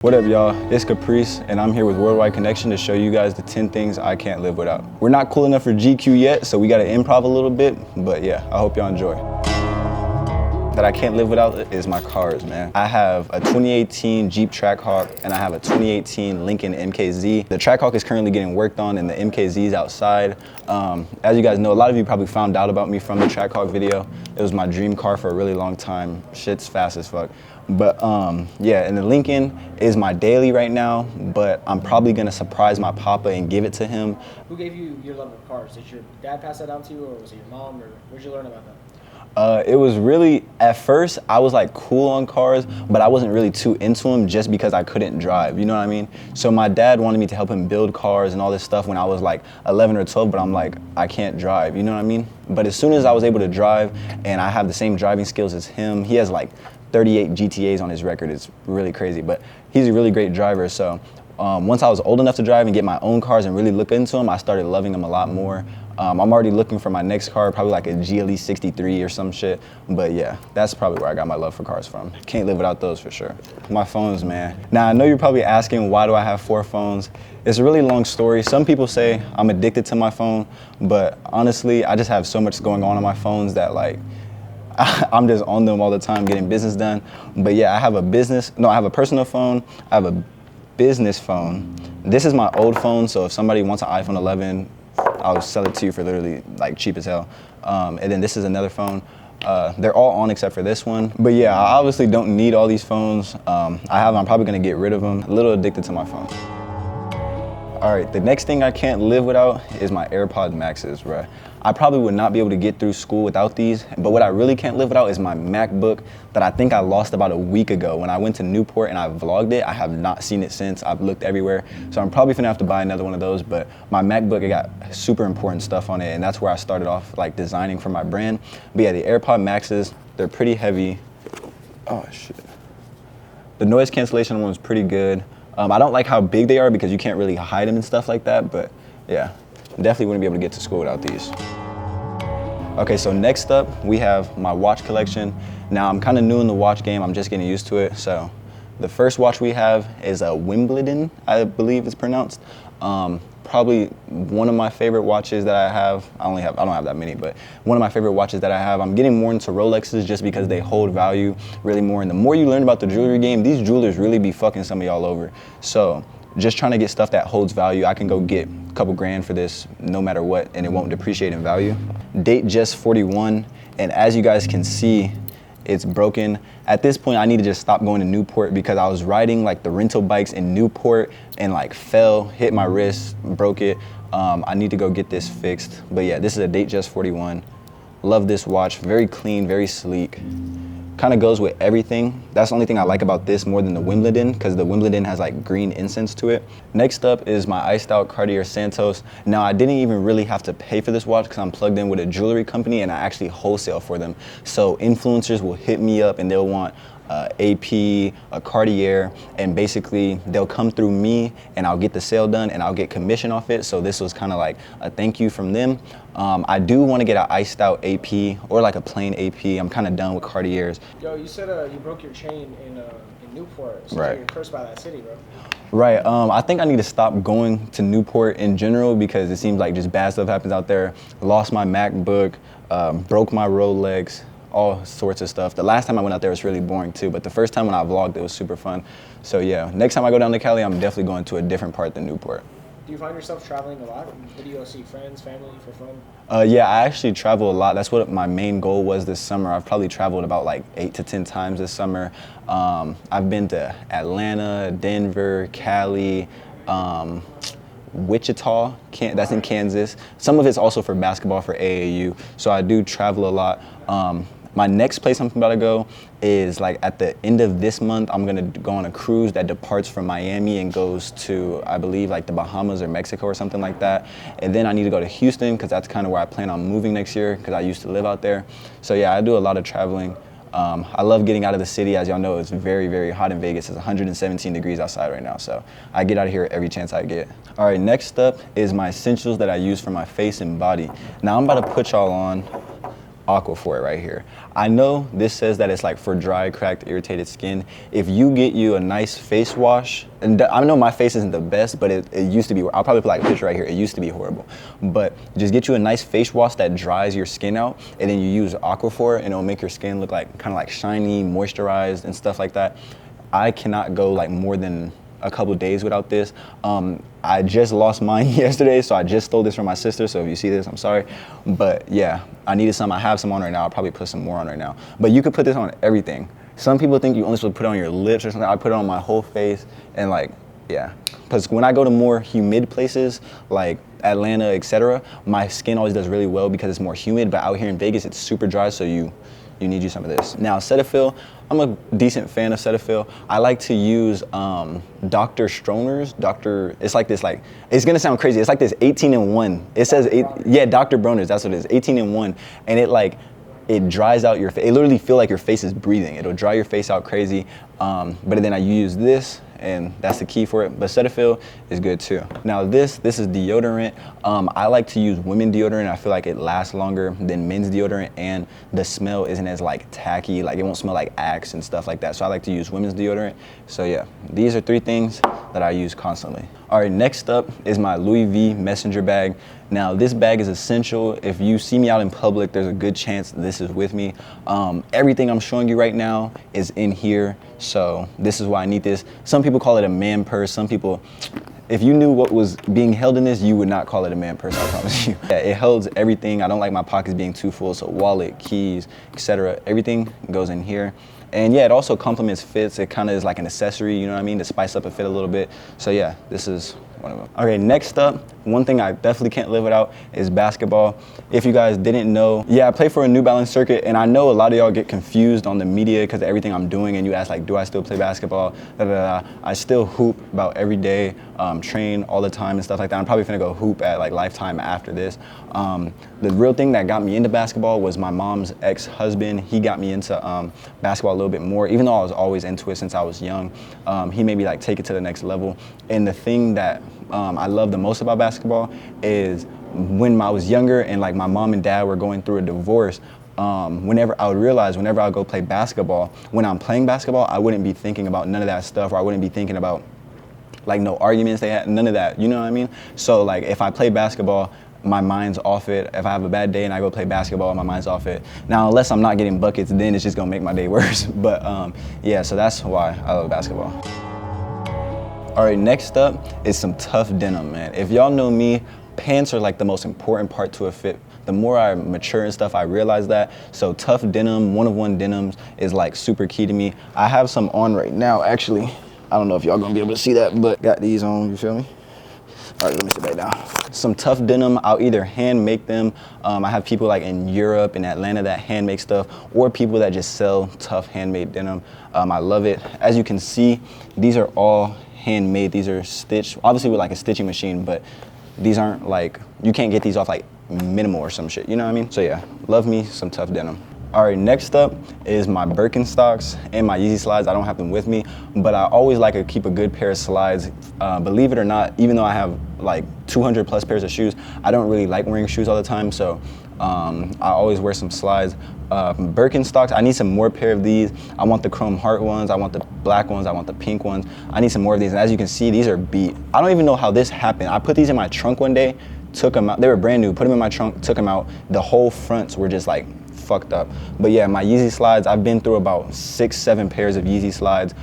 What up, y'all? It's Caprice, and I'm here with Worldwide Connection to show you guys the 10 things I can't live without. We're not cool enough for GQ yet, so we gotta improv a little bit, but yeah, I hope y'all enjoy. That I can't live without is my cars, man. I have a 2018 Jeep Trackhawk, and I have a 2018 Lincoln MKZ. The Trackhawk is currently getting worked on, and the MKZ is outside. As you guys know, a lot of you probably found out about me from the Trackhawk video. It was my dream car for a really long time. Shit's fast as fuck. But yeah, and the Lincoln is my daily right now, but I'm probably gonna surprise my papa and give it to him. Who gave you your love of cars? Did your dad pass that down to you, or was it your mom, or where'd you learn about that? It was really, at first, I was like cool on cars, but I wasn't really too into them just because I couldn't drive, you know what I mean? So my dad wanted me to help him build cars and all this stuff when I was like 11 or 12, but I'm like, I can't drive, you know what I mean? But as soon as I was able to drive, and I have the same driving skills as him, he has like 38 GTAs on his record. It's really crazy, but he's a really great driver. So once I was old enough to drive and get my own cars and really look into them, I started loving them a lot more. I'm already looking for my next car, probably like a GLE 63 or some shit. But yeah, that's probably where I got my love for cars from. Can't live without those for sure. My phones, man. Now I know you're probably asking, why do I have 4 phones? It's a really long story. Some people say I'm addicted to my phone, but honestly, I just have so much going on my phones that like, I'm just on them all the time getting business done. But yeah, I have a personal phone, I have a business phone. This is my old phone, so if somebody wants an iPhone 11, I'll sell it to you for literally like cheap as hell. And then this is another phone. They're all on except for this one. But yeah, I obviously don't need all these phones. I'm probably gonna get rid of them. A little addicted to my phone. All right, the next thing I can't live without is my AirPod Maxes, bruh. I probably would not be able to get through school without these, but what I really can't live without is my MacBook that I think I lost about a week ago. When I went to Newport and I vlogged it, I have not seen it since. I've looked everywhere, so I'm probably gonna have to buy another one of those, but my MacBook, it got super important stuff on it, and that's where I started off like designing for my brand. But yeah, the AirPod Maxes, they're pretty heavy. Oh shit. The noise cancellation one's pretty good. I don't like how big they are because you can't really hide them and stuff like that, but yeah, definitely wouldn't be able to get to school without these. Okay, so next up, we have my watch collection. Now, I'm kind of new in the watch game. I'm just getting used to it. So the first watch we have is a Wimbledon, I believe it's pronounced. Probably one of my favorite watches that I have. I don't have that many, but one of my favorite watches that I have. I'm getting more into Rolexes just because they hold value really more. And the more you learn about the jewelry game, these jewelers really be fucking some of y'all over. So just trying to get stuff that holds value, I can go get a couple grand for this no matter what, and it won't depreciate in value. Date just 41, and as you guys can see, it's broken. At this point, I need to just stop going to Newport because I was riding like the rental bikes in Newport and like fell, hit my wrist, broke it. I need to go get this fixed. But yeah, this is a Date Just 41. Love this watch, very clean, very sleek. Kind of goes with everything. That's the only thing I like about this more than the Wimbledon, because the Wimbledon has like green incense to it. Next up is my iced out Cartier Santos. Now, I didn't even really have to pay for this watch because I'm plugged in with a jewelry company and I actually wholesale for them. So influencers will hit me up and they'll want AP, a Cartier, and basically they'll come through me and I'll get the sale done and I'll get commission off it. So this was kind of like a thank you from them. I do want to get an iced out AP or like a plain AP. I'm kind of done with Cartiers. Yo, you said you broke your chain in Newport, so right. You're cursed by that city, bro. Right, I think I need to stop going to Newport in general because it seems like just bad stuff happens out there. Lost my MacBook, broke my Rolex, all sorts of stuff. The last time I went out there was really boring too, but the first time when I vlogged, it was super fun. So yeah, next time I go down to Cali, I'm definitely going to a different part than Newport. Do you find yourself traveling a lot? Where do you go see friends, family for fun? Yeah, I actually travel a lot. That's what my main goal was this summer. I've probably traveled about like 8 to 10 times this summer. I've been to Atlanta, Denver, Cali, Wichita, that's in Kansas. Some of it's also for basketball for AAU. So I do travel a lot. My next place I'm about to go is like at the end of this month, I'm gonna go on a cruise that departs from Miami and goes to, I believe, like the Bahamas or Mexico or something like that. And then I need to go to Houston because that's kind of where I plan on moving next year because I used to live out there. So yeah, I do a lot of traveling. I love getting out of the city. As y'all know, it's very, very hot in Vegas. It's 117 degrees outside right now. So I get out of here every chance I get. All right, next up is my essentials that I use for my face and body. Now I'm about to put y'all on Aquaphor right here. I know this says that it's like for dry, cracked, irritated skin. If you get you a nice face wash, and I know my face isn't the best, but it used to be. I'll probably put like a picture right here. It used to be horrible, but just get you a nice face wash that dries your skin out, and then you use Aquaphor, and it'll make your skin look like kind of like shiny, moisturized, and stuff like that. I cannot go like more than a couple days without this. I just lost mine yesterday, so I just stole this from my sister, so if you see this, I'm sorry. But yeah, I needed some. I have some on right now. I'll probably put some more on right now. But you could put this on everything. Some people think you only supposed to put it on your lips or something. I put it on my whole face, and like, yeah. Because when I go to more humid places, like Atlanta, etc., my skin always does really well because it's more humid, but out here in Vegas, it's super dry, so you need you some of this. Now, Cetaphil, I'm a decent fan of Cetaphil. I like to use Dr. Stroner's, it's like this, like, it's gonna sound crazy. It's like this 18-in-1. It says, yeah, Dr. Bronner's, that's what it is, 18-in-1. And it dries out your face. It literally feel like your face is breathing. It'll dry your face out crazy. But then I use this, and that's the key for it. But Cetaphil is good too. Now this is deodorant. I like to use women deodorant. I feel like it lasts longer than men's deodorant, and the smell isn't as like tacky. Like it won't smell like Axe and stuff like that. So I like to use women's deodorant. So yeah, these are 3 things that I use constantly. All right, next up is my Louis V messenger bag. Now this bag is essential. If you see me out in public, there's a good chance this is with me. Everything I'm showing you right now is in here. So this is why I need this. Some people call it a man purse. Some people, if you knew what was being held in this, you would not call it a man purse, I promise you. Yeah, it holds everything. I don't like my pockets being too full, so wallet, keys, etc. Everything goes in here. And yeah, it also complements fits. It kind of is like an accessory, you know what I mean, to spice up a fit a little bit. So yeah, this is one of them. Okay, next up, one thing I definitely can't live without is basketball. If you guys didn't know, yeah, I play for a New Balance circuit, and I know a lot of y'all get confused on the media because of everything I'm doing, and you ask like, do I still play basketball? I still hoop about every day, train all the time and stuff like that. I'm probably gonna go hoop at like Lifetime after this. The real thing that got me into basketball was my mom's ex-husband. He got me into basketball a little bit more, even though I was always into it since I was young. He made me like take it to the next level. And the thing that I love the most about basketball is when I was younger and like my mom and dad were going through a divorce, whenever I would realize, whenever I go play basketball, when I'm playing basketball, I wouldn't be thinking about none of that stuff, or I wouldn't be thinking about like no arguments they had, none of that, you know what I mean? So like if I play basketball, my mind's off it. If I have a bad day and I go play basketball, my mind's off it. Now, unless I'm not getting buckets, then it's just gonna make my day worse. But yeah, so that's why I love basketball. All right, next up is some tough denim, man. If y'all know me, pants are like the most important part to a fit. The more I mature and stuff, I realize that. So tough denim, 1-of-1 denims is like super key to me. I have some on right now, actually. I don't know if y'all gonna be able to see that, but got these on, you feel me? All right, let me sit back down. Some tough denim, I'll either hand make them. I have people like in Europe and Atlanta that hand make stuff, or people that just sell tough handmade denim. I love it. As you can see, these are all handmade. These are stitched, obviously with like a stitching machine, but these aren't like, you can't get these off like Minimal or some shit, you know what I mean? So yeah, love me some tough denim. All right, next up is my Birkenstocks and my Yeezy Slides. I don't have them with me, but I always like to keep a good pair of slides. Believe it or not, even though I have like 200 plus pairs of shoes, I don't really like wearing shoes all the time, so I always wear some slides. Birkenstocks, I need some more pair of these. I want the chrome heart ones, I want the black ones, I want the pink ones. I need some more of these, and as you can see, these are beat. I don't even know how this happened. I put these in my trunk one day, took them out. They were brand new, put them in my trunk, took them out. The whole fronts were just like fucked up. But yeah, my Yeezy Slides, I've been through about 6-7 pairs of Yeezy Slides.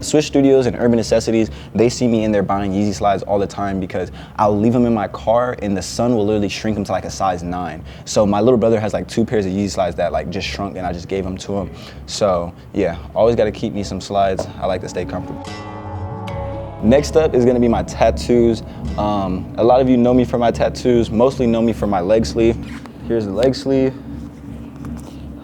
Swish Studios and Urban Necessities, they see me in there buying Yeezy Slides all the time because I'll leave them in my car and the sun will literally shrink them to like a size 9. So my little brother has like 2 pairs of Yeezy Slides that like just shrunk and I just gave them to him. So yeah, always gotta keep me some slides. I like to stay comfortable. Next up is gonna be my tattoos. A lot of you know me for my tattoos, mostly know me for my leg sleeve. Here's the leg sleeve.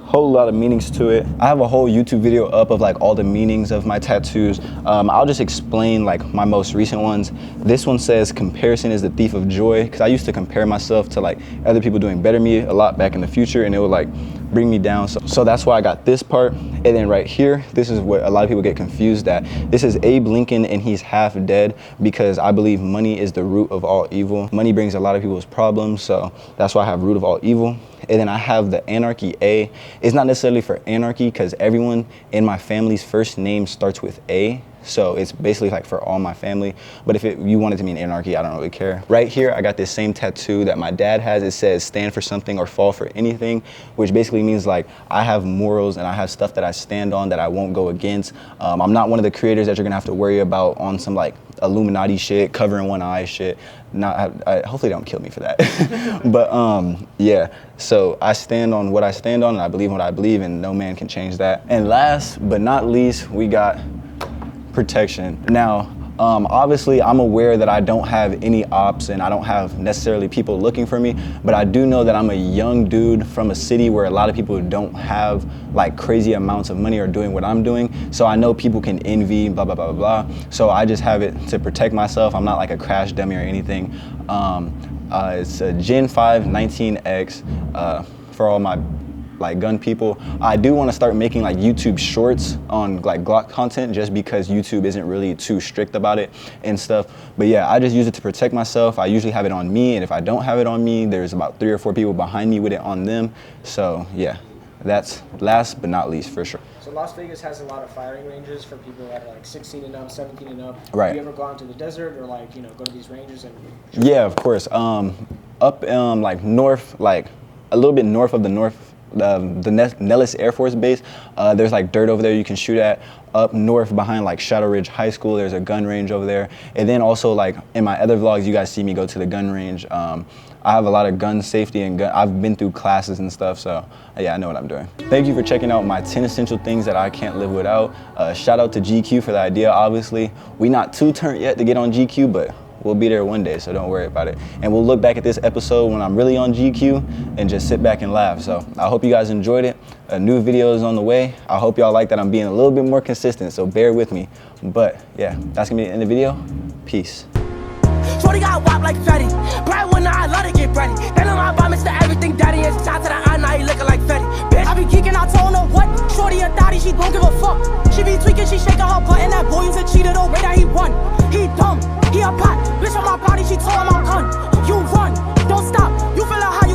Whole lot of meanings to it. I have a whole YouTube video up of like all the meanings of my tattoos. I'll just explain like my most recent ones. This one says comparison is the thief of joy, because I used to compare myself to like other people doing better than me a lot back in the future, and it would like bring me down. So that's why I got this part. And then right here, this is what a lot of people get confused at. This is Abe Lincoln and he's half dead, because I believe money is the root of all evil. Money brings a lot of people's problems, so that's why I have root of all evil. And then I have the Anarchy A. It's not necessarily for anarchy because everyone in my family's first name starts with A. So it's basically like for all my family. But if you want it to mean anarchy, I don't really care. Right here, I got this same tattoo that my dad has. It says stand for something or fall for anything, which basically means like I have morals and I have stuff that I stand on that I won't go against. I'm not one of the creators that you're gonna have to worry about on some like Illuminati shit, covering one eye shit. Hopefully they don't kill me for that. But yeah, so I stand on what I stand on and I believe what I believe, and no man can change that. And last but not least, we got protection. Now, obviously I'm aware that I don't have any ops and I don't have necessarily people looking for me, but I do know that I'm a young dude from a city where a lot of people don't have like crazy amounts of money or doing what I'm doing. So I know people can envy, blah, blah, blah, blah, blah. So I just have it to protect myself. I'm not like a crash dummy or anything. It's a Gen 5 19X for all my like gun people. I do want to start making like YouTube shorts on like Glock content just because YouTube isn't really too strict about it and stuff. But yeah, I just use it to protect myself. I usually have it on me, and if I don't have it on me, there's about 3 or 4 people behind me with it on them. So yeah, that's last but not least for sure. So Las Vegas has a lot of firing ranges for people that are like 16 and up, 17 and up. Right. Have you ever gone to the desert or like, you know, go to these ranges and? Yeah, of course. Up like north, like a little bit north of the Nellis Air Force Base, there's like dirt over there you can shoot at. Up north behind like Shadow Ridge High School, there's a gun range over there. And then also like in my other vlogs, you guys see me go to the gun range. I have a lot of gun safety and I've been through classes and stuff, so yeah, I know what I'm doing. Thank you for checking out my 10 essential things that I can't live without. Shout out to GQ for the idea, obviously. We not too turned yet to get on GQ, but we'll be there one day, so don't worry about it. And we'll look back at this episode when I'm really on GQ and just sit back and laugh. So I hope you guys enjoyed it. A new video is on the way. I hope y'all like that I'm being a little bit more consistent, so bear with me. But yeah, that's gonna be the end of the video. Peace. Shorty got wop like Fetty. Bright when I love to get ready. Then on my vomits to everything daddy. And shot to the eye, now he looking like Fetty. Bitch, I be geeking, I told her what. Shorty a thotty, she don't give a fuck. She be tweaking, she shaking her butt. And that boy used to cheat the way that he won. He dumb, he a pot. Bitch on my body, she told him I'm done.